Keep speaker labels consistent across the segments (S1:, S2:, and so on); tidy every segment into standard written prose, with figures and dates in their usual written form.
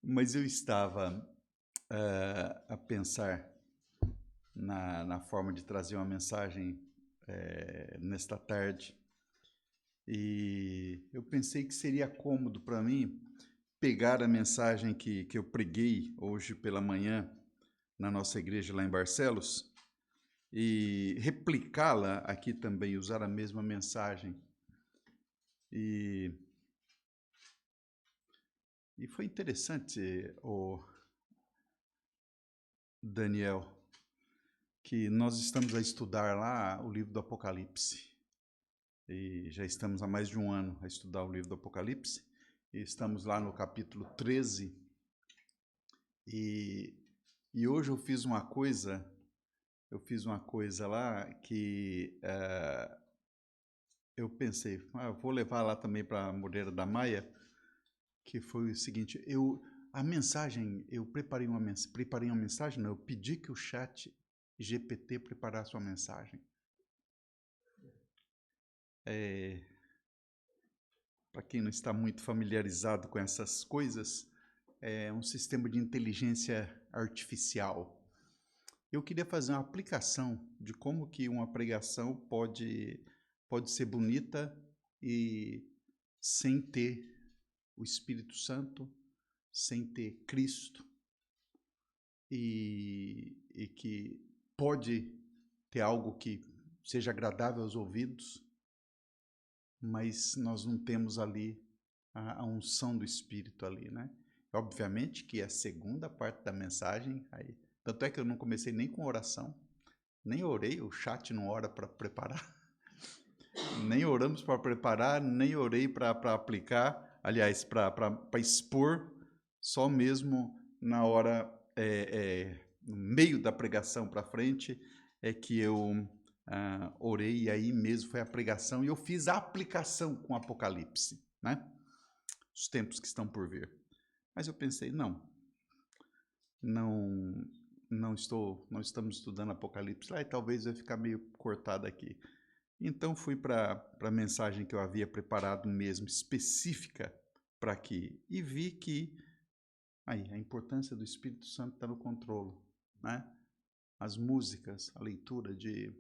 S1: Mas eu estava a pensar na forma de trazer uma mensagem nesta tarde, e eu pensei que seria cômodo para mim pegar a mensagem que eu preguei hoje pela manhã na nossa igreja lá em Barcelos e replicá-la aqui também, usar a mesma mensagem. E, e foi interessante, o Daniel, que nós estamos a estudar lá o livro do Apocalipse. E já estamos há mais de um ano a estudar o livro do Apocalipse. E estamos lá no capítulo 13. E hoje eu fiz uma coisa lá que eu pensei, eu vou levar lá também para a Moreira da Maia, que foi o seguinte, eu preparei uma mensagem, não, eu pedi que o chat GPT preparasse uma mensagem. Para quem não está muito familiarizado com essas coisas, é um sistema de inteligência artificial. Eu queria fazer uma aplicação de como que uma pregação pode ser bonita e sem ter o Espírito Santo, sem ter Cristo, e que pode ter algo que seja agradável aos ouvidos, mas nós não temos ali a unção do Espírito ali, né? Obviamente que a segunda parte da mensagem, tanto é que eu não comecei nem com oração, nem orei, o chat não ora para preparar, nem oramos para preparar, nem orei para aplicar, aliás, para expor, só mesmo na hora, no meio da pregação para frente, é que eu orei, e aí mesmo foi a pregação, e eu fiz a aplicação com o Apocalipse, né? Os tempos que estão por vir. Mas eu pensei, não estamos estudando Apocalipse lá, e talvez vai ficar meio cortado aqui. Então fui para a mensagem que eu havia preparado mesmo, específica para aqui, e vi que a importância do Espírito Santo está no controle, né? As músicas, a leitura de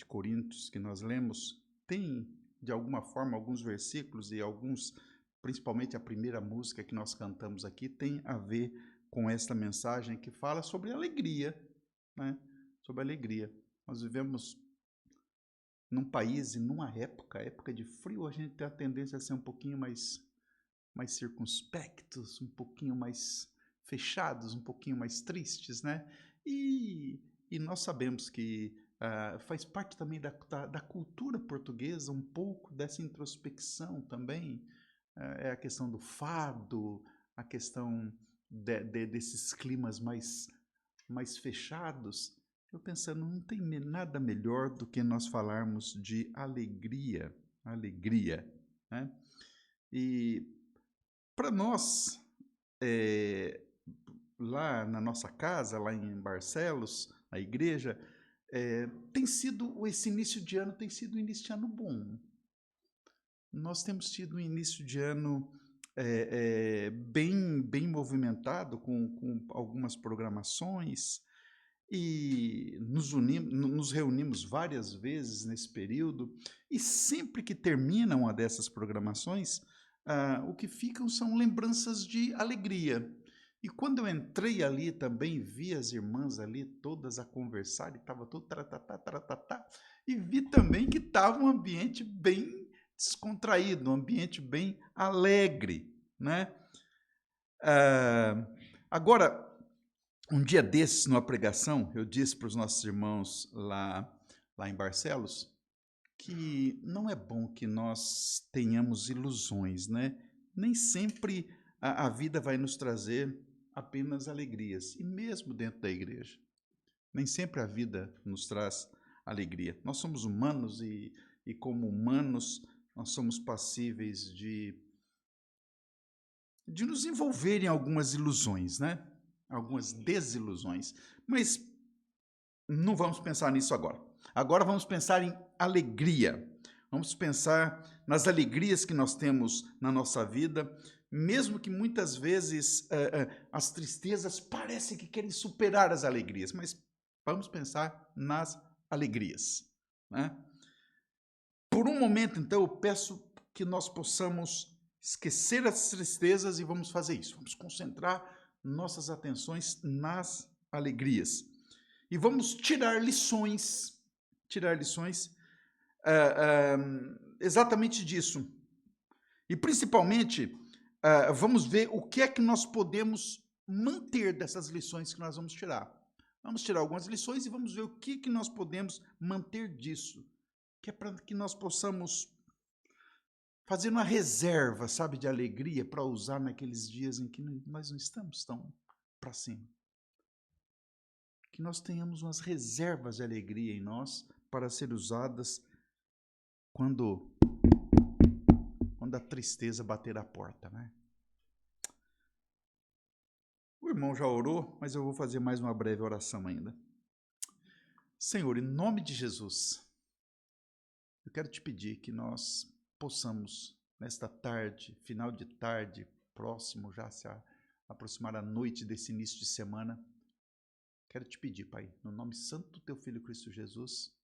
S1: Coríntios que nós lemos, tem de alguma forma alguns versículos e alguns, principalmente a primeira música que nós cantamos aqui, tem a ver com esta mensagem que fala sobre alegria, né? Sobre alegria. Nós vivemos num país e numa época de frio, a gente tem a tendência a ser um pouquinho mais circunspectos, um pouquinho mais fechados, um pouquinho mais tristes, né? E nós sabemos que faz parte também da cultura portuguesa, um pouco dessa introspecção também, é a questão do fado, a questão desses climas mais fechados. Eu pensando, não tem nada melhor do que nós falarmos de alegria, né? E para nós, lá na nossa casa, lá em Barcelos, a igreja, esse início de ano tem sido um início de ano bom. Nós temos tido um início de ano bem movimentado, com algumas programações, e nos reunimos várias vezes nesse período, e sempre que termina uma dessas programações, o que ficam são lembranças de alegria. E quando eu entrei ali também, vi as irmãs ali todas a conversar, e estava tudo tratatá, e vi também que estava um ambiente bem descontraído, um ambiente bem alegre, né? Agora, um dia desses, numa pregação, eu disse para os nossos irmãos lá em Barcelos que não é bom que nós tenhamos ilusões, né? Nem sempre a vida vai nos trazer apenas alegrias, e mesmo dentro da igreja. Nem sempre a vida nos traz alegria. Nós somos humanos e como humanos, nós somos passíveis de nos envolver em algumas ilusões, né? Algumas desilusões. Mas não vamos pensar nisso agora. Agora vamos pensar em alegria. Vamos pensar nas alegrias que nós temos na nossa vida, mesmo que muitas vezes as tristezas parecem que querem superar as alegrias, mas vamos pensar nas alegrias, né? Por um momento, então, eu peço que nós possamos esquecer as tristezas e vamos fazer isso. Vamos concentrar nossas atenções nas alegrias. E vamos tirar lições exatamente disso. E principalmente, vamos ver o que é que nós podemos manter dessas lições que nós vamos tirar. Vamos tirar algumas lições e vamos ver o que nós podemos manter disso. Que é para que nós possamos fazer uma reserva, sabe, de alegria para usar naqueles dias em que nós não estamos tão para cima. Que nós tenhamos umas reservas de alegria em nós para ser usadas quando a tristeza bater a porta, né? O irmão já orou, mas eu vou fazer mais uma breve oração ainda. Senhor, em nome de Jesus, eu quero te pedir que nós possamos, nesta tarde, final de tarde, próximo já se aproximar a noite desse início de semana, quero te pedir, Pai, no nome santo do teu Filho Cristo Jesus,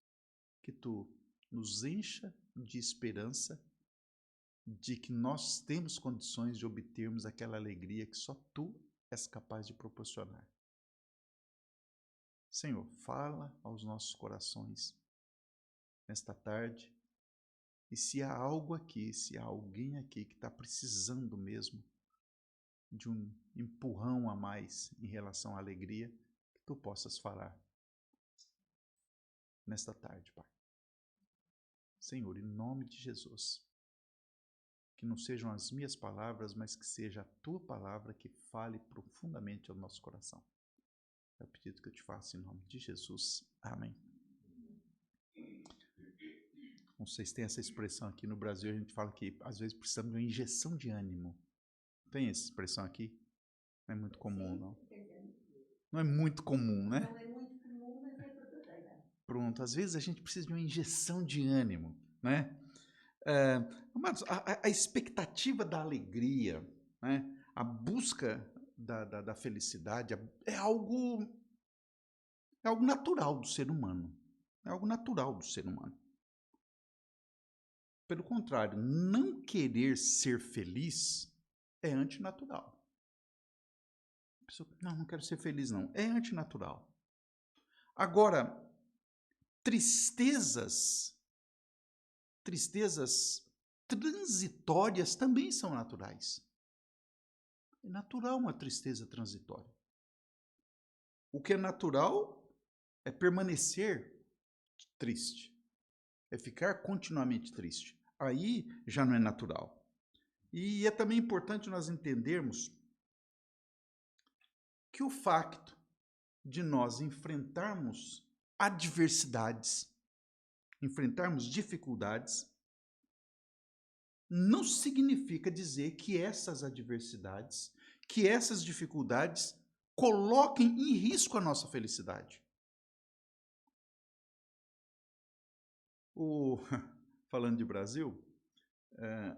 S1: que tu nos encha de esperança de que nós temos condições de obtermos aquela alegria que só tu és capaz de proporcionar. Senhor, fala aos nossos corações nesta tarde, e se há algo aqui, se há alguém aqui que está precisando mesmo de um empurrão a mais em relação à alegria, que tu possas falar nesta tarde, Pai. Senhor, em nome de Jesus, que não sejam as minhas palavras, mas que seja a tua palavra que fale profundamente ao nosso coração. É o pedido que eu te faço em nome de Jesus. Amém. Não sei se tem essa expressão aqui no Brasil, a gente fala que às vezes precisamos de uma injeção de ânimo. Tem essa expressão aqui? Não é muito comum, não? Não é muito comum, né?
S2: Não é muito comum, mas é verdadeira.
S1: Pronto, às vezes a gente precisa de uma injeção de ânimo, né? Amados, a expectativa da alegria, né? A busca da felicidade é algo natural do ser humano. É algo natural do ser humano. Pelo contrário, não querer ser feliz é antinatural. A pessoa, não quero ser feliz, não. É antinatural. Agora, tristezas transitórias também são naturais. É natural uma tristeza transitória. O que é natural é permanecer triste, é ficar continuamente triste. Aí já não é natural. E é também importante nós entendermos que o facto de nós enfrentarmos adversidades, enfrentarmos dificuldades, não significa dizer que essas adversidades, que essas dificuldades coloquem em risco a nossa felicidade. Falando de Brasil,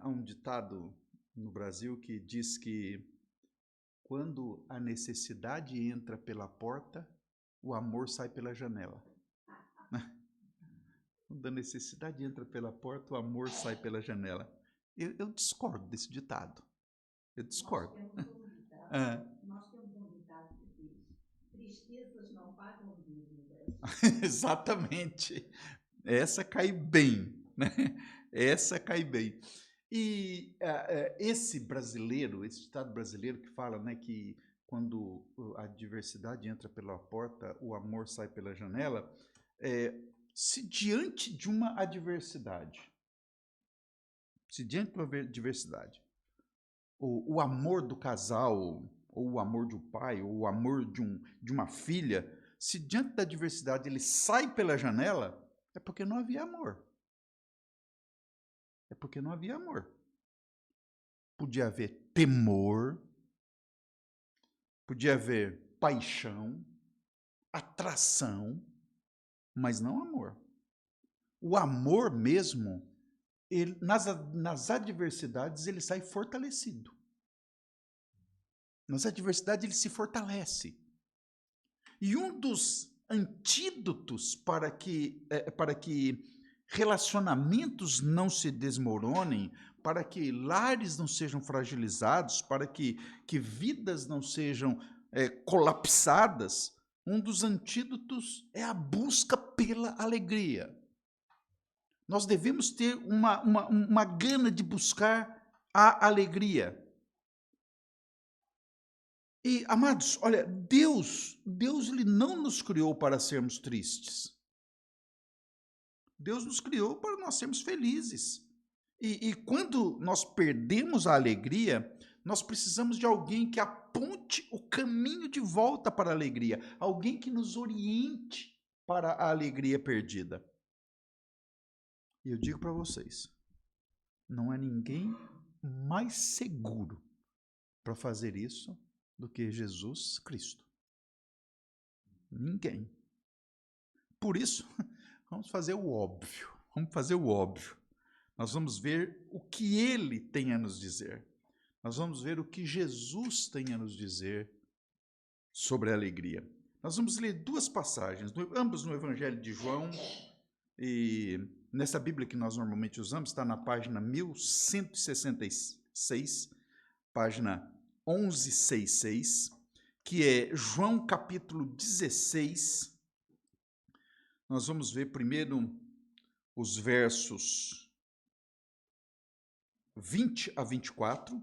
S1: há um ditado no Brasil que diz que quando a necessidade entra pela porta, o amor sai pela janela. Quando a necessidade entra pela porta, o amor sai pela janela. Eu discordo desse ditado. Eu discordo.
S2: Nós temos um ditado que diz: tristezas não pagam dívidas.
S1: Exatamente. Essa cai bem, né? Essa cai bem. E esse ditado brasileiro que fala, né, que quando a adversidade entra pela porta, o amor sai pela janela, se diante de uma adversidade, o amor do casal, ou o amor de um pai, ou o amor de uma filha, se diante da adversidade ele sai pela janela, é porque não havia amor. É porque não havia amor. Podia haver temor, podia haver paixão, atração, mas não amor. O amor mesmo, nas adversidades, ele sai fortalecido. Nas adversidades ele se fortalece. E um dos antídotos para que relacionamentos não se desmoronem, para que lares não sejam fragilizados, para que vidas não sejam colapsadas, um dos antídotos é a busca pela alegria. Nós devemos ter uma gana de buscar a alegria. E, amados, olha, Deus ele não nos criou para sermos tristes. Deus nos criou para nós sermos felizes. E quando nós perdemos a alegria, nós precisamos de alguém que aponte o caminho de volta para a alegria, alguém que nos oriente para a alegria perdida. E eu digo para vocês, não há ninguém mais seguro para fazer isso do que Jesus Cristo. Ninguém. Por isso, vamos fazer o óbvio. Nós vamos ver o que ele tem a nos dizer. Nós vamos ver o que Jesus tem a nos dizer sobre a alegria. Nós vamos ler duas passagens, ambas no Evangelho de João, e nessa Bíblia que nós normalmente usamos, está na página 1166, página 1166, que é João capítulo 16. Nós vamos ver primeiro os versos 20 a 24.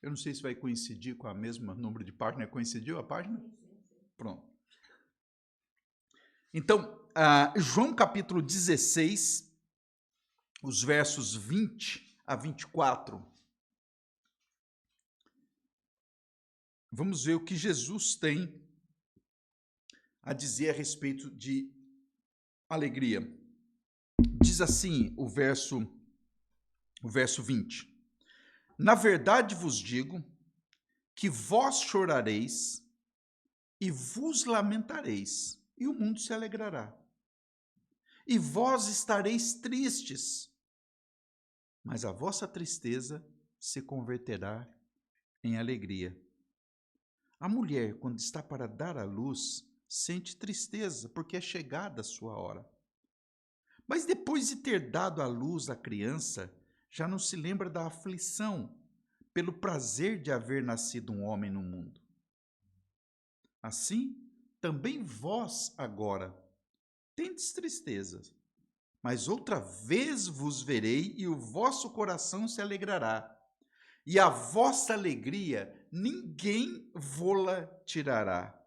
S1: Eu não sei se vai coincidir com a mesma número de página. Coincidiu a página? Pronto. Então, João capítulo 16, os versos 20 a 24. Vamos ver o que Jesus tem a dizer a respeito de alegria. Diz assim o verso 20. Na verdade vos digo que vós chorareis e vos lamentareis, e o mundo se alegrará. E vós estareis tristes, mas a vossa tristeza se converterá em alegria. A mulher, quando está para dar à luz, sente tristeza, porque é chegada a sua hora. Mas depois de ter dado à luz a criança, já não se lembra da aflição, pelo prazer de haver nascido um homem no mundo. Assim, também vós agora tendes tristezas, mas outra vez vos verei e o vosso coração se alegrará. E a vossa alegria ninguém vô-la tirará.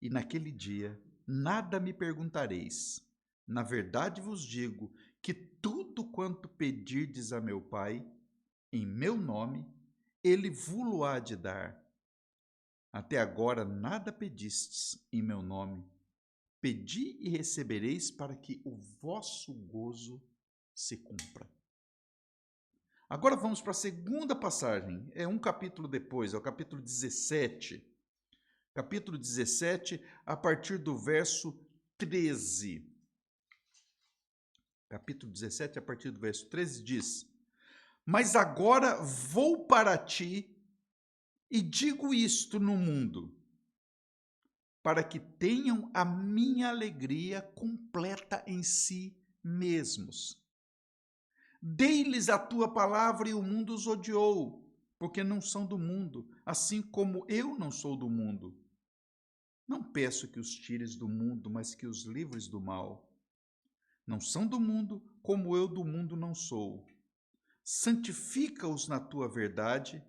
S1: E naquele dia nada me perguntareis. Na verdade vos digo que tudo quanto pedirdes a meu Pai, em meu nome, ele vo-lo há de dar. Até agora nada pedistes em meu nome. Pedi e recebereis para que o vosso gozo se cumpra. Agora vamos para a segunda passagem. É um capítulo depois, é o capítulo 17. Capítulo 17, a partir do verso 13. Capítulo 17, a partir do verso 13, diz: Mas agora vou para ti e digo isto no mundo, para que tenham a minha alegria completa em si mesmos. Dei-lhes a tua palavra e o mundo os odiou, porque não são do mundo, assim como eu não sou do mundo. Não peço que os tires do mundo, mas que os livres do mal. Não são do mundo, como eu do mundo não sou. Santifica-os na tua verdade,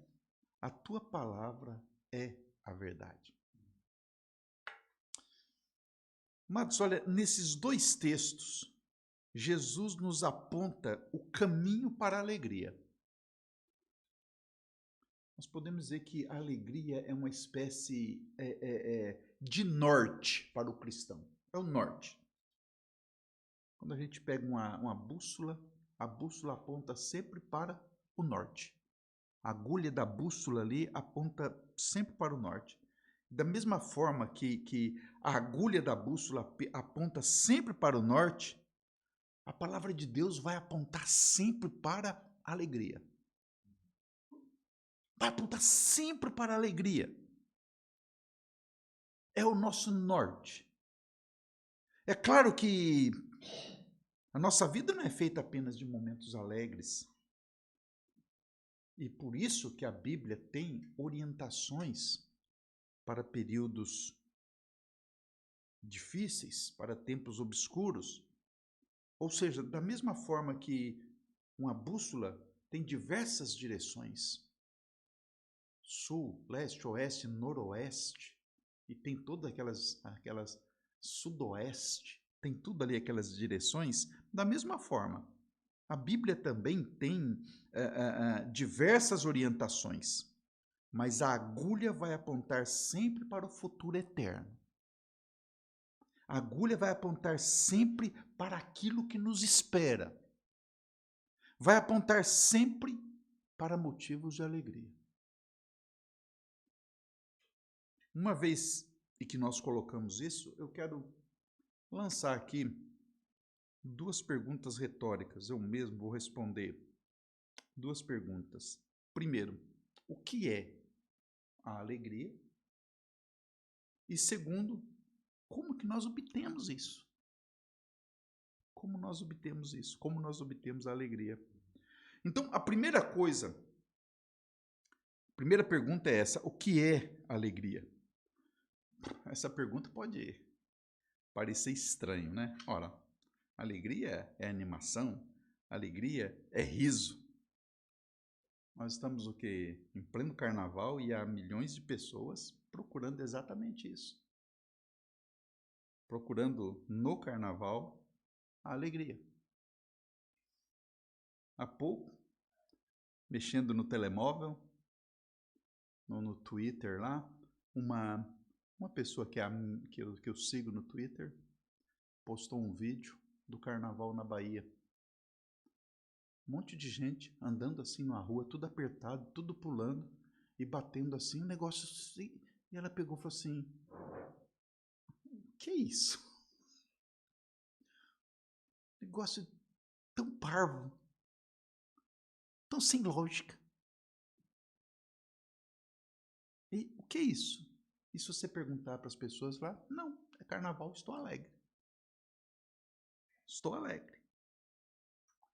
S1: a tua palavra é a verdade. Amados, olha, nesses dois textos, Jesus nos aponta o caminho para a alegria. Nós podemos dizer que a alegria é uma espécie de norte para o cristão. É o norte. Quando a gente pega uma bússola, a bússola aponta sempre para o norte. A agulha da bússola ali aponta sempre para o norte. Da mesma forma que a agulha da bússola aponta sempre para o norte, a palavra de Deus vai apontar sempre para a alegria. vai apontar sempre para a alegria. É o nosso norte. É claro que a nossa vida não é feita apenas de momentos alegres. E por isso que a Bíblia tem orientações para períodos difíceis, para tempos obscuros. Ou seja, da mesma forma que uma bússola tem diversas direções, sul, leste, oeste, noroeste, e tem todas aquelas sudoeste, tem tudo ali aquelas direções, da mesma forma. A Bíblia também tem diversas orientações, mas a agulha vai apontar sempre para o futuro eterno. A agulha vai apontar sempre para aquilo que nos espera. Vai apontar sempre para motivos de alegria. Uma vez e que nós colocamos isso, eu quero lançar aqui 2 perguntas retóricas. Eu mesmo vou responder 2 perguntas. Primeiro, o que é a alegria? E segundo, como que nós obtemos isso? Como nós obtemos isso? Como nós obtemos a alegria? Então, a primeira pergunta é essa: o que é alegria? Essa pergunta pode parecer estranho, né? Ora, alegria é animação, alegria é riso. Nós estamos o quê? Em pleno carnaval e há milhões de pessoas procurando exatamente isso. Procurando no carnaval a alegria. Há pouco, mexendo no telemóvel, no Twitter lá, uma pessoa que eu sigo no Twitter postou um vídeo do carnaval na Bahia. Um monte de gente andando assim na rua, tudo apertado, tudo pulando e batendo assim, um negócio assim. E ela pegou e falou assim: o que é isso? Negócio tão parvo, tão sem lógica. E o que é isso? E se você perguntar para as pessoas lá, não, é carnaval, estou alegre. Estou alegre.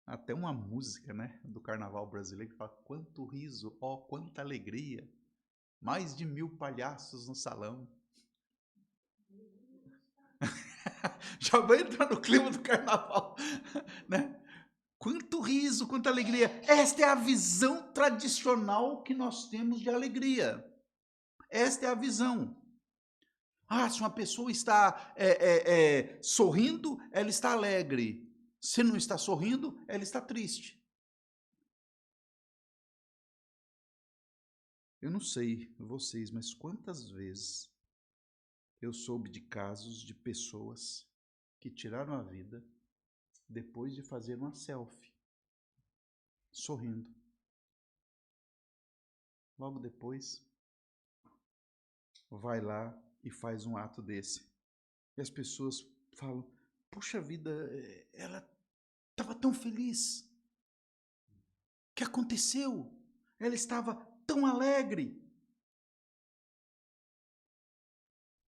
S1: Até uma música, né, do carnaval brasileiro que fala: quanto riso, ó, quanta alegria. Mais de 1000 palhaços no salão. Já vai entrar no clima do carnaval, né? Quanto riso, quanta alegria. Esta é a visão tradicional que nós temos de alegria. Esta é a visão. Ah, se uma pessoa está sorrindo, ela está alegre. Se não está sorrindo, ela está triste. Eu não sei vocês, mas quantas vezes eu soube de casos de pessoas que tiraram a vida depois de fazer uma selfie, sorrindo. Logo depois, vai lá e faz um ato desse. E as pessoas falam: puxa vida, ela estava tão feliz. O que aconteceu? Ela estava tão alegre.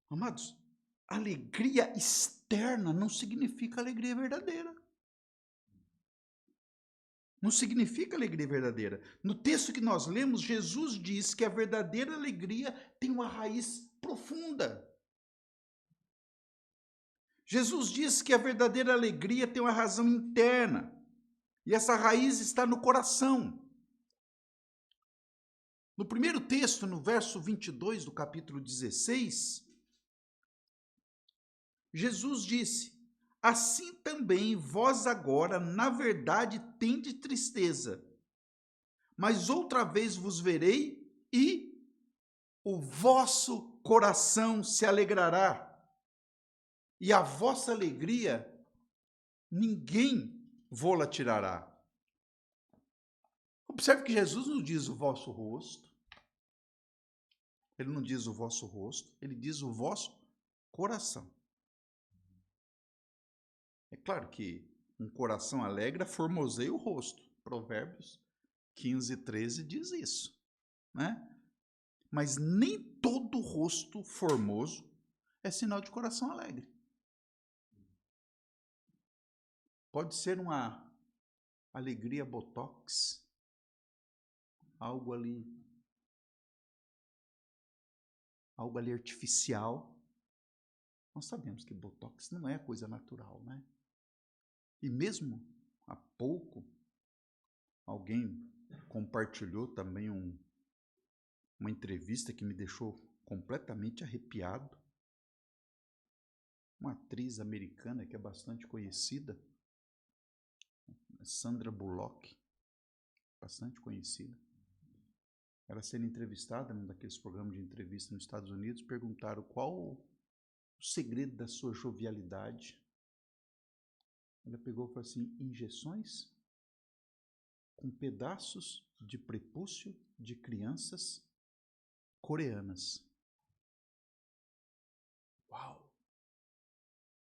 S1: Amados, alegria externa não significa alegria verdadeira. Não significa alegria verdadeira. No texto que nós lemos, Jesus diz que a verdadeira alegria tem uma raiz profunda. Jesus diz que a verdadeira alegria tem uma razão interna. E essa raiz está no coração. No primeiro texto, no verso 22 do capítulo 16, Jesus disse: assim também vós agora, na verdade, tende tristeza, mas outra vez vos verei e o vosso coração se alegrará, e a vossa alegria ninguém vô-la tirará. Observe que Jesus não diz o vosso rosto, ele não diz o vosso rosto, ele diz o vosso coração. É claro que um coração alegre formoseia o rosto. Provérbios 15, 13 diz isso. né? Mas nem todo rosto formoso é sinal de coração alegre. Pode ser uma alegria botox, algo ali artificial. Nós sabemos que botox não é coisa natural, né? E mesmo há pouco, alguém compartilhou também uma entrevista que me deixou completamente arrepiado. Uma atriz americana que é bastante conhecida, Sandra Bullock, bastante conhecida. Ela sendo entrevistada num daqueles programas de entrevista nos Estados Unidos, perguntaram qual o segredo da sua jovialidade. Ela pegou e falou assim: injeções com pedaços de prepúcio de crianças coreanas. Uau!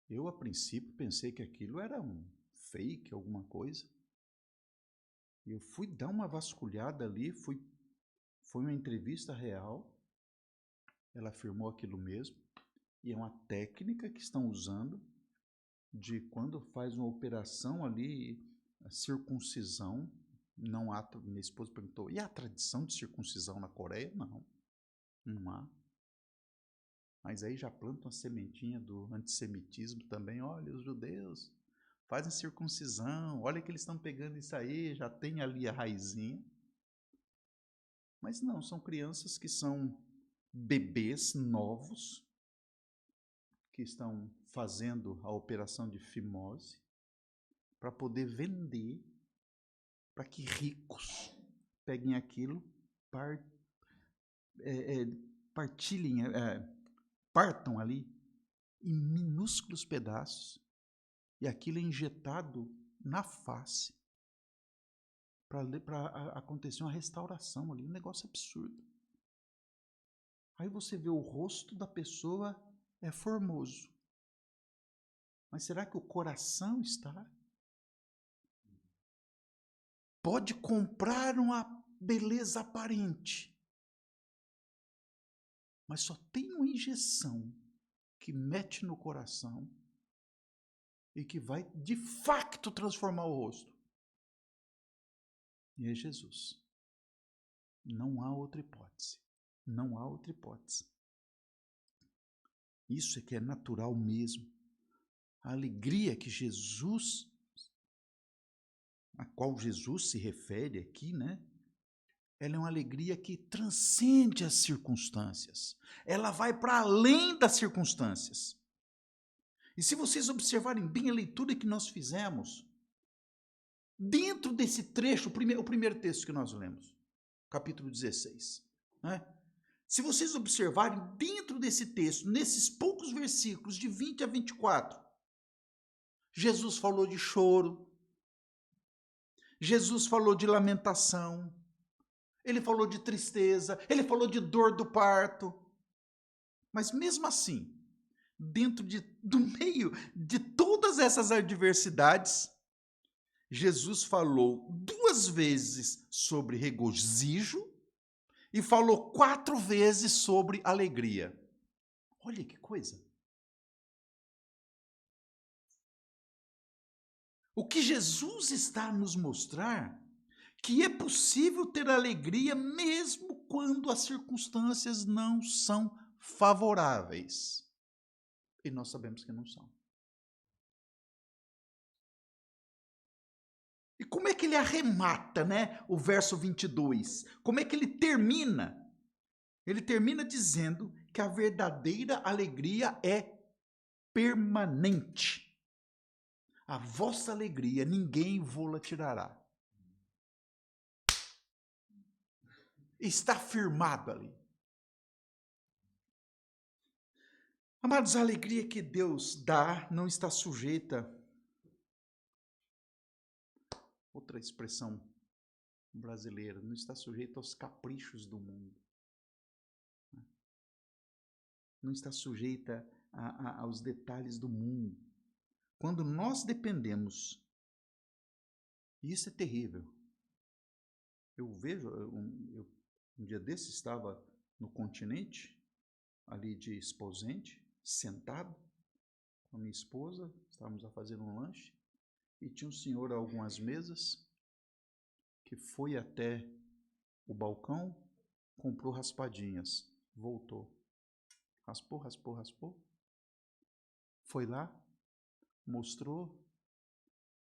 S1: Eu, a princípio, pensei que aquilo era um fake, alguma coisa. E eu fui dar uma vasculhada ali, foi uma entrevista real. Ela afirmou aquilo mesmo. E é uma técnica que estão usando de quando faz uma operação ali, a circuncisão. Não há, minha esposa perguntou, e a tradição de circuncisão na Coreia? Não há. Mas aí já planta uma sementinha do antissemitismo também. Olha, os judeus fazem circuncisão, olha que eles estão pegando isso aí, já tem ali a raizinha. Mas não, são crianças que são bebês novos, que estão fazendo a operação de fimose para poder vender, para que ricos peguem aquilo, partilhem, partam ali em minúsculos pedaços e aquilo é injetado na face para acontecer uma restauração ali, um negócio absurdo. Aí você vê o rosto da pessoa é formoso, mas será que o coração está? Pode comprar uma beleza aparente, mas só tem uma injeção que mete no coração e que vai de facto transformar o rosto. E é Jesus. Não há outra hipótese. Não há outra hipótese. Isso é que é natural mesmo. A alegria que Jesus, a qual Jesus se refere aqui, né? Ela é uma alegria que transcende as circunstâncias. Ela vai para além das circunstâncias. E se vocês observarem bem a leitura que nós fizemos, dentro desse trecho, o primeiro texto que nós lemos, capítulo 16, né? Se vocês observarem dentro desse texto, nesses poucos versículos, de 20 a 24, Jesus falou de choro, Jesus falou de lamentação, ele falou de tristeza, ele falou de dor do parto. Mas mesmo assim, do meio de todas essas adversidades, Jesus falou 2 vezes sobre regozijo e falou 4 vezes sobre alegria. Olha que coisa. O que Jesus está a nos mostrar que é possível ter alegria mesmo quando as circunstâncias não são favoráveis. E nós sabemos que não são. E como é que ele arremata, né, o verso 22? Como é que ele termina? Ele termina dizendo que a verdadeira alegria é permanente. A vossa alegria ninguém vô-la tirará. Está firmado ali. Amados, a alegria que Deus dá não está sujeita, outra expressão brasileira, não está sujeita aos caprichos do mundo. Não está sujeita aos detalhes do mundo. Quando nós dependemos, e isso é terrível. Eu vejo, Um dia desse estava no continente, ali de Esposende, sentado com a minha esposa, estávamos a fazer um lanche, e tinha um senhor a algumas mesas, que foi até o balcão, comprou raspadinhas, voltou. Raspou, raspou, raspou. Foi lá, mostrou,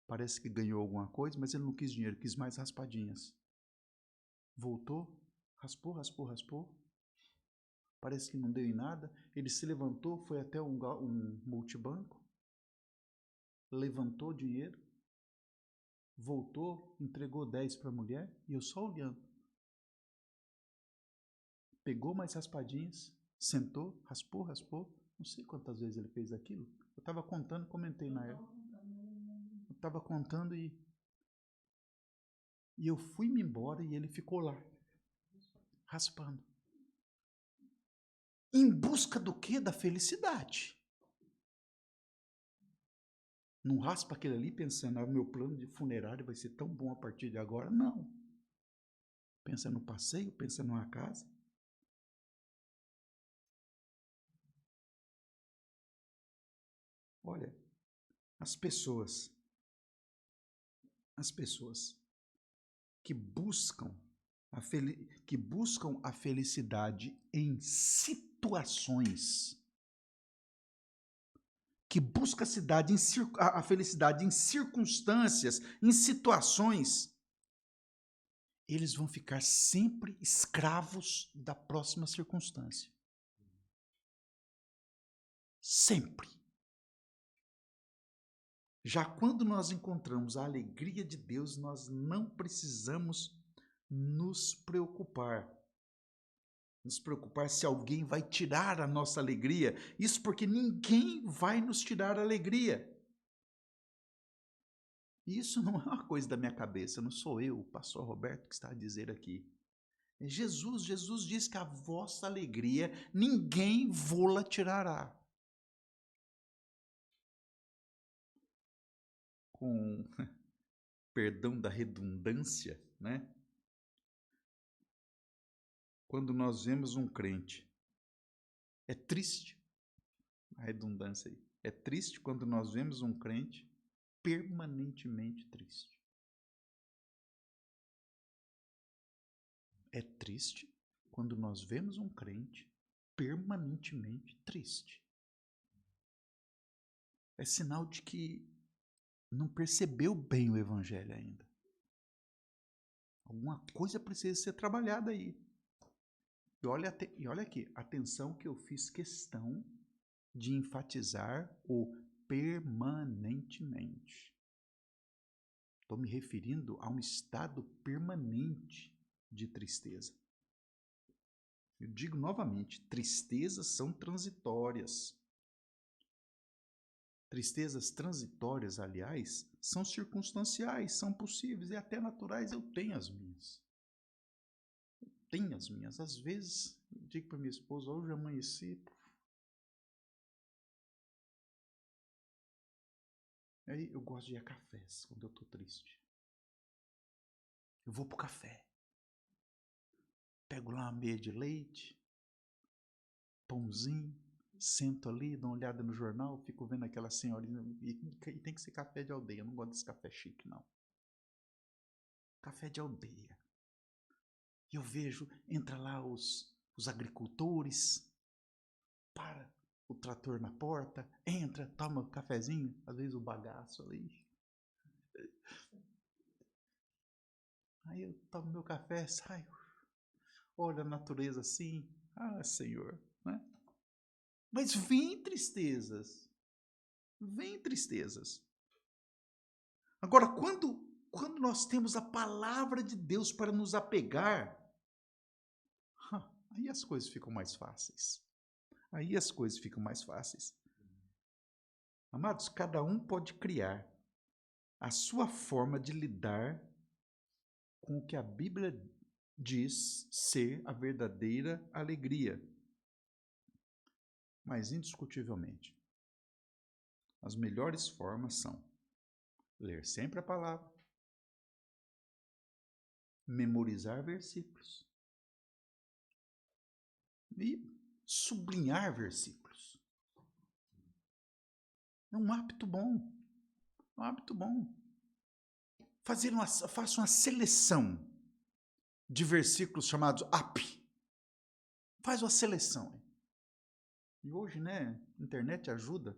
S1: parece que ganhou alguma coisa, mas ele não quis dinheiro, quis mais raspadinhas. Voltou, raspou, raspou, raspou. Parece que não deu em nada. Ele se levantou, foi até um multibanco, levantou dinheiro, voltou, entregou 10 para a mulher e eu só olhando. Pegou mais raspadinhas, sentou, raspou, raspou. Não sei quantas vezes ele fez aquilo. Eu estava contando, comentei na época. Eu estava contando e eu fui-me embora e ele ficou lá, raspando. Em busca do quê? Da felicidade. Não raspa aquele ali pensando, meu plano de funerário vai ser tão bom a partir de agora. Não. Pensa no passeio, pensa numa casa. Olha, as pessoas que buscam a felicidade em situações, que buscam a felicidade em circunstâncias, em situações, eles vão ficar sempre escravos da próxima circunstância. Sempre. Já quando nós encontramos a alegria de Deus, nós não precisamos nos preocupar se alguém vai tirar a nossa alegria. Isso porque ninguém vai nos tirar a alegria. Isso não é uma coisa da minha cabeça, não sou eu, o pastor Roberto, que está a dizer aqui. É Jesus. Jesus diz que a vossa alegria ninguém vô-la tirará. Com perdão da redundância, né? Quando nós vemos um crente, é triste, a redundância aí, é triste quando nós vemos um crente permanentemente triste. É triste quando nós vemos um crente permanentemente triste. É sinal de que não percebeu bem o evangelho ainda. Alguma coisa precisa ser trabalhada aí. E olha aqui, atenção que eu fiz questão de enfatizar o permanentemente. Estou me referindo a um estado permanente de tristeza. Eu digo novamente, tristezas são transitórias. Tristezas transitórias, aliás, são circunstanciais, são possíveis e até naturais. Eu tenho as minhas. Às vezes, eu digo para minha esposa, hoje amanheci. Aí eu gosto de ir a cafés quando eu estou triste. Eu vou para o café. Pego lá uma meia de leite, pãozinho, sento ali, dou uma olhada no jornal, fico vendo aquela senhorinha. E tem que ser café de aldeia, eu não gosto desse café chique, não. Café de aldeia. E eu vejo, entra lá os agricultores, para o trator na porta, entra, toma um cafezinho, às vezes o bagaço ali. Aí eu tomo meu café, saio, olho a natureza assim, Senhor, né? Mas vem tristezas. Agora, quando nós temos a palavra de Deus para nos apegar, aí as coisas ficam mais fáceis. Amados, cada um pode criar a sua forma de lidar com o que a Bíblia diz ser a verdadeira alegria. Mas, indiscutivelmente, as melhores formas são ler sempre a palavra, memorizar versículos, e sublinhar versículos. É um hábito bom. É um hábito bom. Faça uma seleção de versículos chamados AP. Faz uma seleção. E hoje, né, a internet ajuda.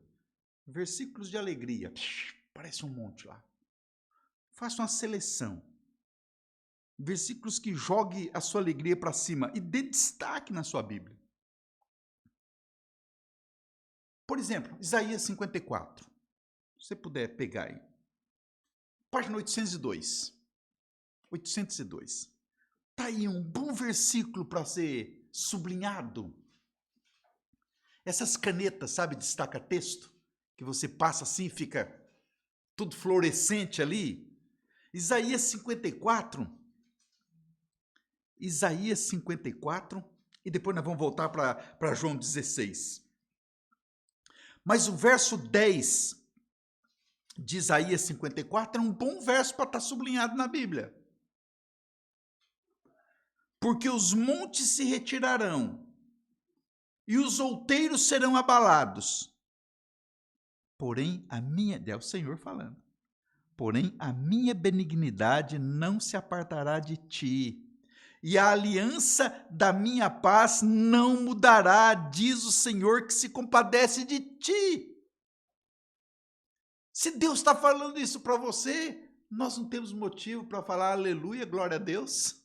S1: Versículos de alegria. Parece um monte lá. Faça uma seleção. Versículos que jogue a sua alegria para cima e dê destaque na sua Bíblia. Por exemplo, Isaías 54. Se você puder pegar aí. Página 802. 802. Está aí um bom versículo para ser sublinhado. Essas canetas, sabe, destaca-texto, que você passa assim e fica tudo fluorescente ali. Isaías 54. Isaías 54. E depois nós vamos voltar para João 16. Mas o verso 10 de Isaías 54 é um bom verso para estar sublinhado na Bíblia. Porque os montes se retirarão e os outeiros serão abalados. Porém, é o Senhor falando. Porém, a minha benignidade não se apartará de ti, e a aliança da minha paz não mudará, diz o Senhor que se compadece de ti. Se Deus está falando isso para você, nós não temos motivo para falar aleluia, glória a Deus.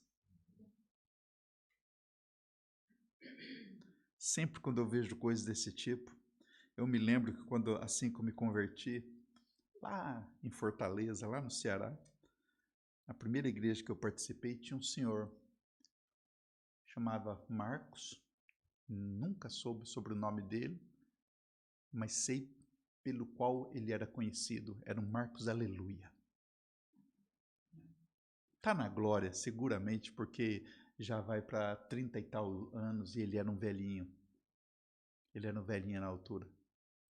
S1: Sempre quando eu vejo coisas desse tipo, eu me lembro que quando, assim que eu me converti, lá em Fortaleza, lá no Ceará, a primeira igreja que eu participei tinha um senhor, chamava Marcos, nunca soube sobre o nome dele, mas sei pelo qual ele era conhecido, era um Marcos Aleluia. Está na glória, seguramente, porque já vai para 30 e tal anos e ele era um velhinho. Ele era um velhinho na altura.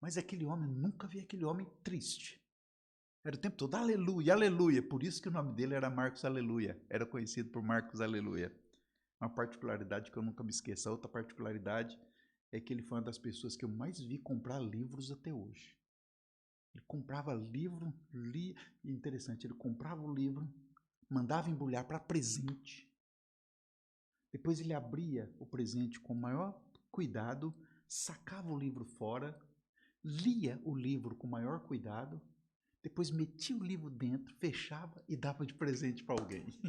S1: Mas aquele homem, nunca vi aquele homem triste. Era o tempo todo, aleluia, aleluia. Por isso que o nome dele era Marcos Aleluia. Era conhecido por Marcos Aleluia. Uma particularidade que eu nunca me esqueço. A outra particularidade é que ele foi uma das pessoas que eu mais vi comprar livros até hoje. Ele comprava livro, interessante, ele comprava o livro, mandava embrulhar para presente. Depois ele abria o presente com o maior cuidado, sacava o livro fora, lia o livro com o maior cuidado, depois metia o livro dentro, fechava e dava de presente para alguém.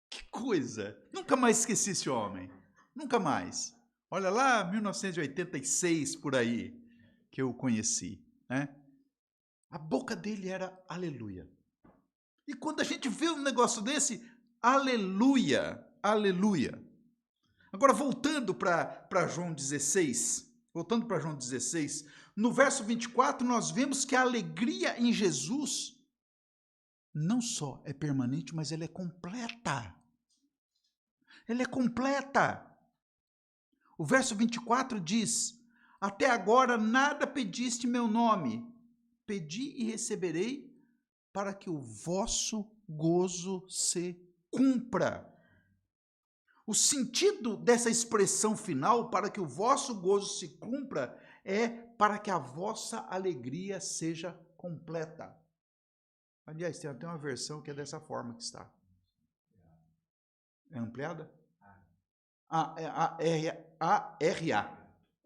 S1: Que coisa! Nunca mais esqueci esse homem. Nunca mais. Olha lá, 1986, por aí, que eu o conheci. Né? A boca dele era aleluia. E quando a gente vê um negócio desse, aleluia, aleluia. Agora, voltando para João 16, no verso 24, nós vemos que a alegria em Jesus não só é permanente, mas ela é completa. Ela é completa. O verso 24 diz: até agora nada pediste em meu nome. Pedi e receberei, para que o vosso gozo se cumpra. O sentido dessa expressão final, para que o vosso gozo se cumpra, é para que a vossa alegria seja completa. Aliás, tem até uma versão que é dessa forma que está. É ampliada? A-R-A,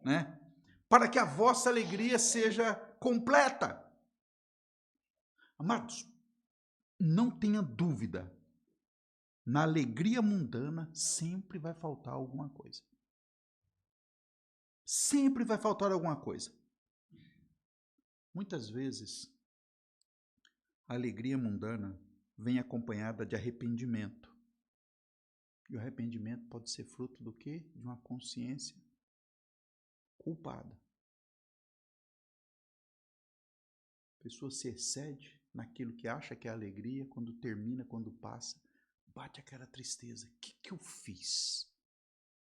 S1: né? Para que a vossa alegria seja completa. Amados, não tenha dúvida, na alegria mundana sempre vai faltar alguma coisa. Sempre vai faltar alguma coisa. Muitas vezes, a alegria mundana vem acompanhada de arrependimento. E o arrependimento pode ser fruto do quê? De uma consciência culpada. A pessoa se excede naquilo que acha que é alegria, quando termina, quando passa, bate aquela tristeza. O que eu fiz?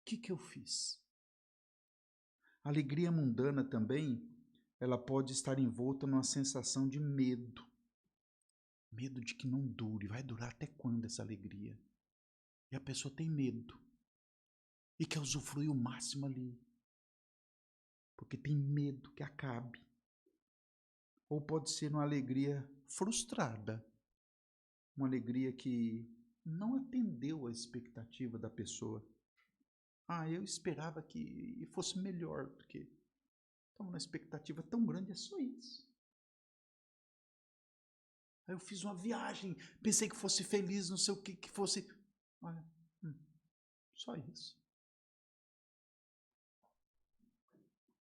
S1: O que eu fiz? A alegria mundana também, ela pode estar envolta numa sensação de medo. Medo de que não dure. Vai durar até quando essa alegria? E a pessoa tem medo. e quer usufruir o máximo ali, porque tem medo que acabe. Ou pode ser uma alegria frustrada, uma alegria que não atendeu à expectativa da pessoa. Eu esperava que fosse melhor, porque estava numa expectativa tão grande, é só isso. Aí eu fiz uma viagem, pensei que fosse feliz, não sei o que fosse. Olha, só isso.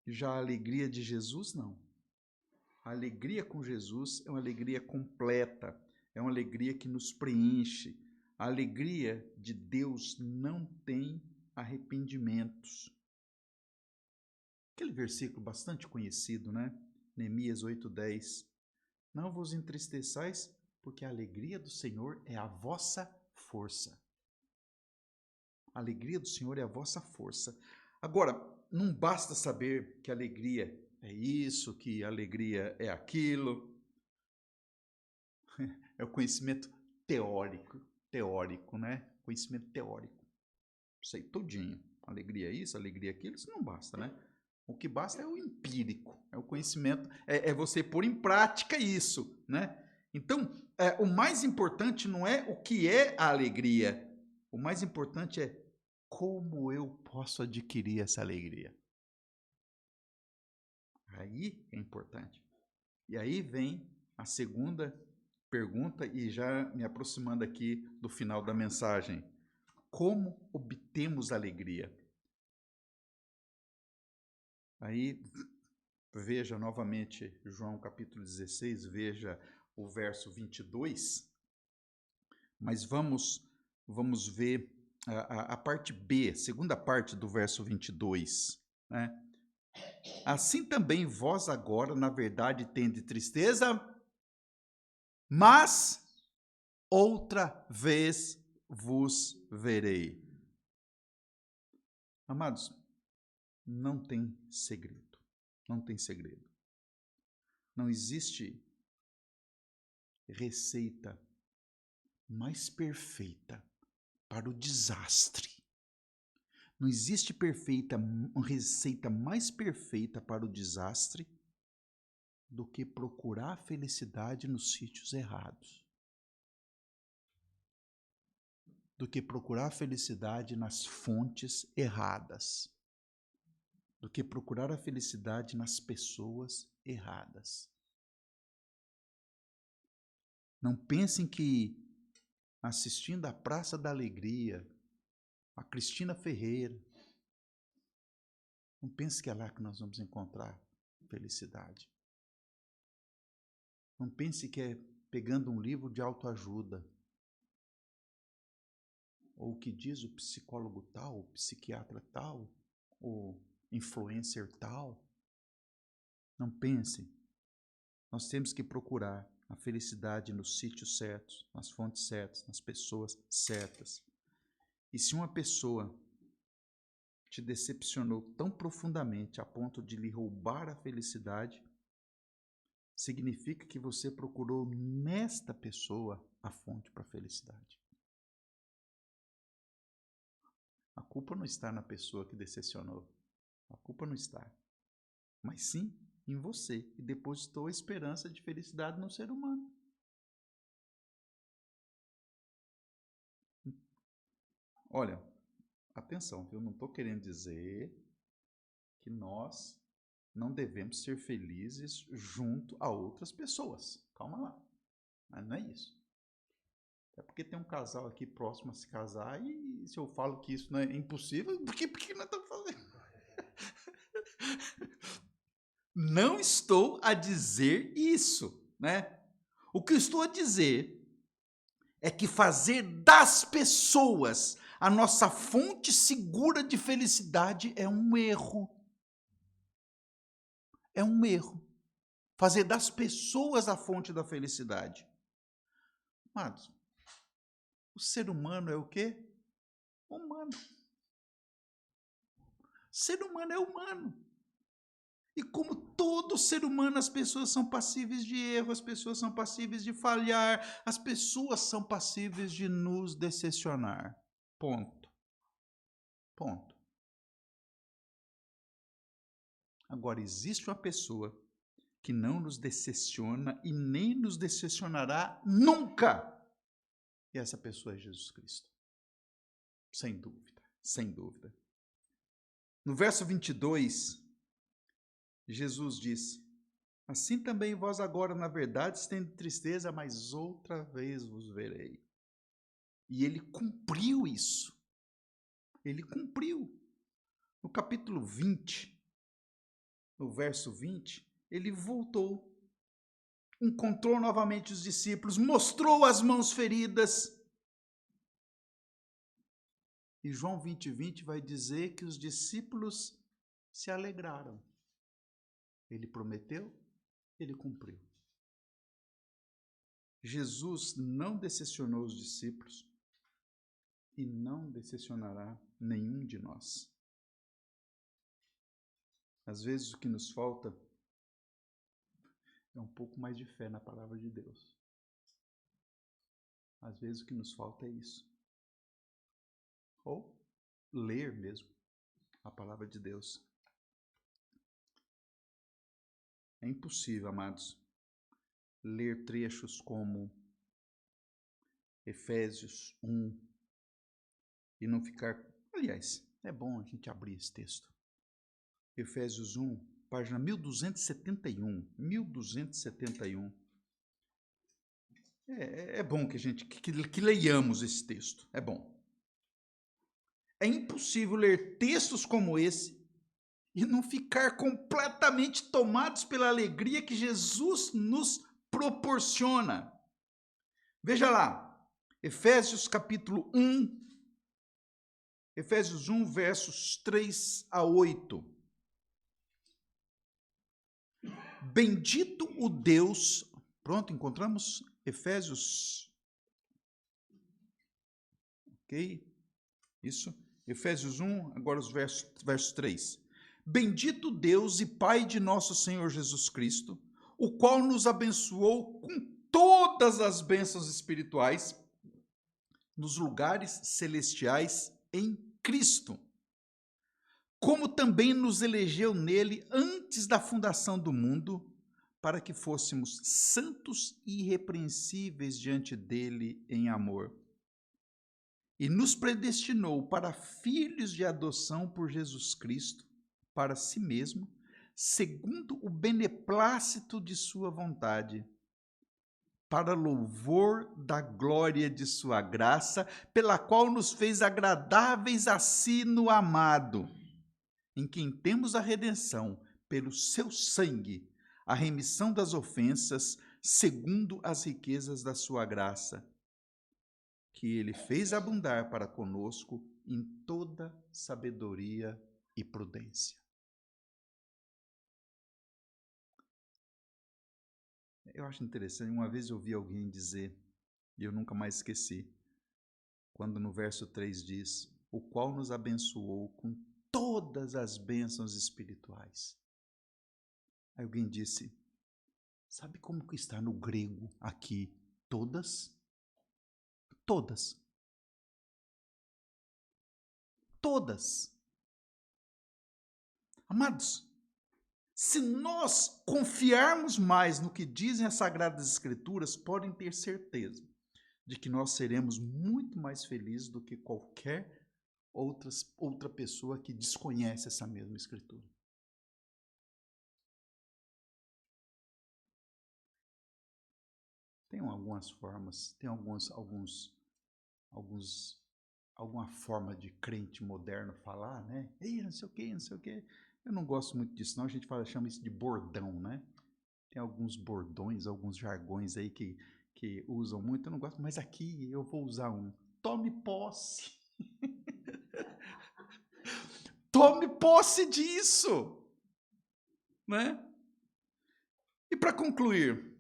S1: Já a alegria de Jesus, não. A alegria com Jesus é uma alegria completa, é uma alegria que nos preenche. A alegria de Deus não tem arrependimentos. Aquele versículo bastante conhecido, né? Neemias 8:10. Não vos entristeçais, porque a alegria do Senhor é a vossa força. A alegria do Senhor é a vossa força. Agora, não basta saber que alegria é isso, que alegria é aquilo. É o conhecimento teórico, né? Conhecimento teórico. Sei todinho. Alegria é isso, alegria é aquilo, isso não basta, né? O que basta é o empírico, é o conhecimento, é você pôr em prática isso, né? Então, o mais importante não é o que é a alegria, o mais importante é como eu posso adquirir essa alegria. Aí é importante. E aí vem a segunda pergunta, e já me aproximando aqui do final da mensagem. Como obtemos alegria? Aí, veja novamente João capítulo 16, veja o verso 22, mas vamos ver a parte B, segunda parte do verso 22, né? Assim também vós agora, na verdade, tendes tristeza, mas outra vez vos verei. Amados, não tem segredo. Não tem segredo. Não existe receita mais perfeita para o desastre. Não existe receita mais perfeita para o desastre do que procurar a felicidade nos sítios errados. Do que procurar a felicidade nas fontes erradas. Do que procurar a felicidade nas pessoas erradas. Não pensem que assistindo à Praça da Alegria, a Cristina Ferreira, não pense que é lá que nós vamos encontrar felicidade. Não pense que é pegando um livro de autoajuda, ou o que diz o psicólogo tal, o psiquiatra tal, o influencer tal. Não pense. Nós temos que procurar a felicidade nos sítios certos, nas fontes certas, nas pessoas certas. E se uma pessoa te decepcionou tão profundamente a ponto de lhe roubar a felicidade, significa que você procurou nesta pessoa a fonte para a felicidade. A culpa não está na pessoa que decepcionou. A culpa não está. Mas sim em você, que depositou a esperança de felicidade no ser humano. Olha, atenção, eu não estou querendo dizer que nós não devemos ser felizes junto a outras pessoas. Calma lá. Mas não é isso. É porque tem um casal aqui próximo a se casar e se eu falo que isso não é impossível, por que nós estamos fazendo? Não estou a dizer isso, né? O que eu estou a dizer é que fazer das pessoas a nossa fonte segura de felicidade é um erro. É um erro. Fazer das pessoas a fonte da felicidade. Amados, o ser humano é o quê? Humano. O ser humano é humano. E como todo ser humano, as pessoas são passíveis de erro, as pessoas são passíveis de falhar, as pessoas são passíveis de nos decepcionar. Ponto. Ponto. Agora, existe uma pessoa que não nos decepciona e nem nos decepcionará nunca. E essa pessoa é Jesus Cristo. Sem dúvida, sem dúvida. No verso 22, Jesus disse: assim também vós agora, na verdade, tende tristeza, mas outra vez vos verei. E ele cumpriu isso. Ele cumpriu. No capítulo 20, no verso 20, ele voltou, encontrou novamente os discípulos, mostrou as mãos feridas. E João 20:20 vai dizer que os discípulos se alegraram. Ele prometeu, ele cumpriu. Jesus não decepcionou os discípulos e não decepcionará nenhum de nós. Às vezes o que nos falta é um pouco mais de fé na palavra de Deus. Às vezes o que nos falta é isso. Ou ler mesmo a palavra de Deus. É impossível, amados, ler trechos como Efésios 1 e não ficar... Aliás, é bom a gente abrir esse texto. Efésios 1, página 1271. 1271. É bom que a gente que leiamos esse texto. É bom. É impossível ler textos como esse e não ficar completamente tomados pela alegria que Jesus nos proporciona. Veja lá, Efésios capítulo 1, Efésios 1, versos 3 a 8. Bendito o Deus... Pronto, encontramos Efésios. Ok? Isso. Efésios 1, agora os versos 3. Bendito Deus e Pai de nosso Senhor Jesus Cristo, o qual nos abençoou com todas as bênçãos espirituais nos lugares celestiais em Cristo, como também nos elegeu nele antes da fundação do mundo, para que fôssemos santos e irrepreensíveis diante dele em amor. E nos predestinou para filhos de adoção por Jesus Cristo, para si mesmo, segundo o beneplácito de sua vontade, para louvor da glória de sua graça, pela qual nos fez agradáveis a si no amado, em quem temos a redenção pelo seu sangue, a remissão das ofensas, segundo as riquezas da sua graça, que ele fez abundar para conosco em toda sabedoria e prudência. Eu acho interessante, uma vez eu ouvi alguém dizer, e eu nunca mais esqueci, quando no verso 3 diz, o qual nos abençoou com todas as bênçãos espirituais. Aí alguém disse, sabe como que está no grego aqui? Todas? Todas. Todas. Amados, se nós confiarmos mais no que dizem as Sagradas Escrituras, podem ter certeza de que nós seremos muito mais felizes do que qualquer outra pessoa que desconhece essa mesma Escritura. Tem algumas formas, tem alguma forma de crente moderno falar, né? Ei, não sei o quê, não sei o quê. Eu não gosto muito disso, não. A gente chama isso de bordão, né? Tem alguns bordões, alguns jargões aí que usam muito. Eu não gosto, mas aqui eu vou usar um. Tome posse. Tome posse disso, né? E para concluir,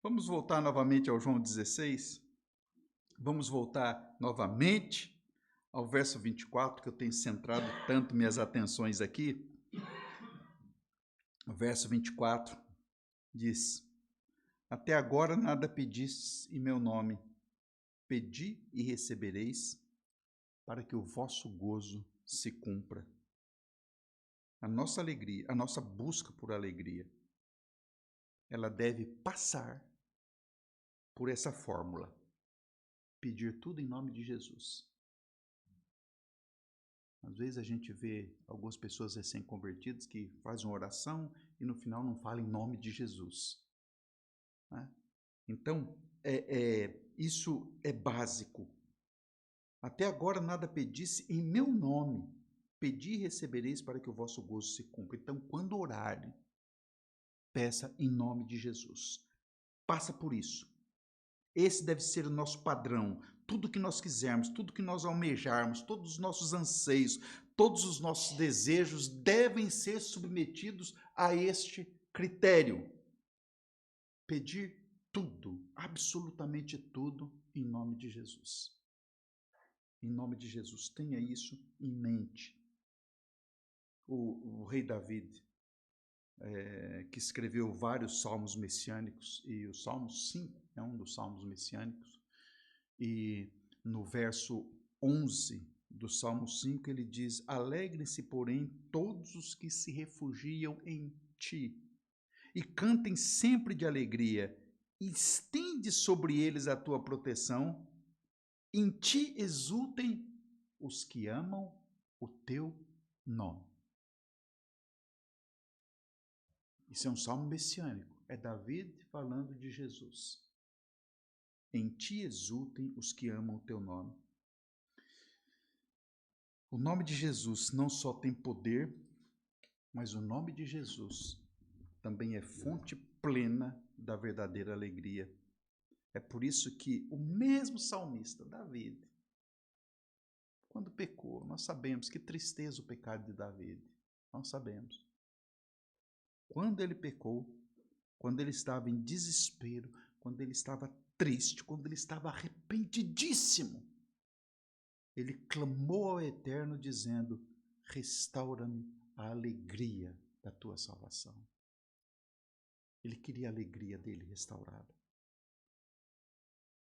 S1: vamos voltar novamente ao João 16. Vamos voltar novamente ao verso 24, que eu tenho centrado tanto minhas atenções aqui. O verso 24 diz, até agora nada pedistes em meu nome. Pedi e recebereis, para que o vosso gozo se cumpra. a nossa alegria, a nossa busca por alegria, ela deve passar por essa fórmula: pedir tudo em nome de Jesus. Às vezes a gente vê algumas pessoas recém-convertidas que fazem uma oração e no final não falam em nome de Jesus, né? Então, isso é básico. Até agora nada pedisse em meu nome. Pedi e recebereis para que o vosso gozo se cumpra. Então, quando orarem, peça em nome de Jesus. Passa por isso. Esse deve ser o nosso padrão. Tudo que nós quisermos, tudo que nós almejarmos, todos os nossos anseios, todos os nossos desejos devem ser submetidos a este critério. Pedir tudo, absolutamente tudo, em nome de Jesus. Em nome de Jesus, tenha isso em mente. O rei David, que escreveu vários salmos messiânicos, e o Salmo 5 é um dos salmos messiânicos, e no verso 11 do Salmo 5 ele diz: alegrem-se, porém, todos os que se refugiam em ti, e cantem sempre de alegria, estende sobre eles a tua proteção, em ti exultem os que amam o teu nome. Isso é um salmo messiânico. É David falando de Jesus. Em ti exultem os que amam o teu nome. O nome de Jesus não só tem poder, mas o nome de Jesus também é fonte plena da verdadeira alegria. É por isso que o mesmo salmista, David, quando pecou, nós sabemos que tristeza o pecado de David. Nós sabemos. Quando ele pecou, quando ele estava em desespero, quando ele estava triste, quando ele estava arrependidíssimo, ele clamou ao Eterno dizendo: restaura-me a alegria da tua salvação. Ele queria a alegria dele restaurada.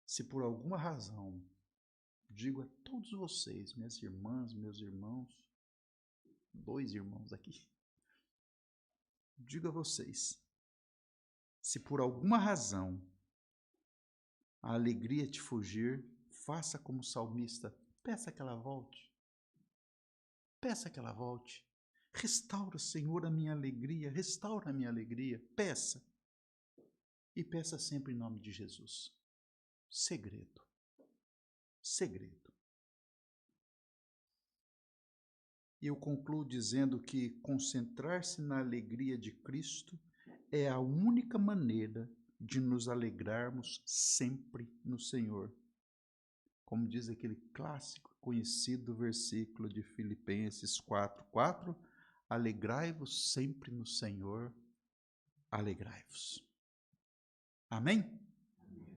S1: Se por alguma razão, digo a todos vocês, minhas irmãs, meus irmãos, 2 irmãos aqui, digo a vocês, se por alguma razão a alegria te fugir, faça como o salmista, peça que ela volte. Peça que ela volte. Restaura, Senhor, a minha alegria, restaura a minha alegria. Peça. E peça sempre em nome de Jesus. Segredo. Segredo. E eu concluo dizendo que concentrar-se na alegria de Cristo é a única maneira de nos alegrarmos sempre no Senhor. Como diz aquele clássico, conhecido versículo de Filipenses 4:4, alegrai-vos sempre no Senhor, alegrai-vos. Amém?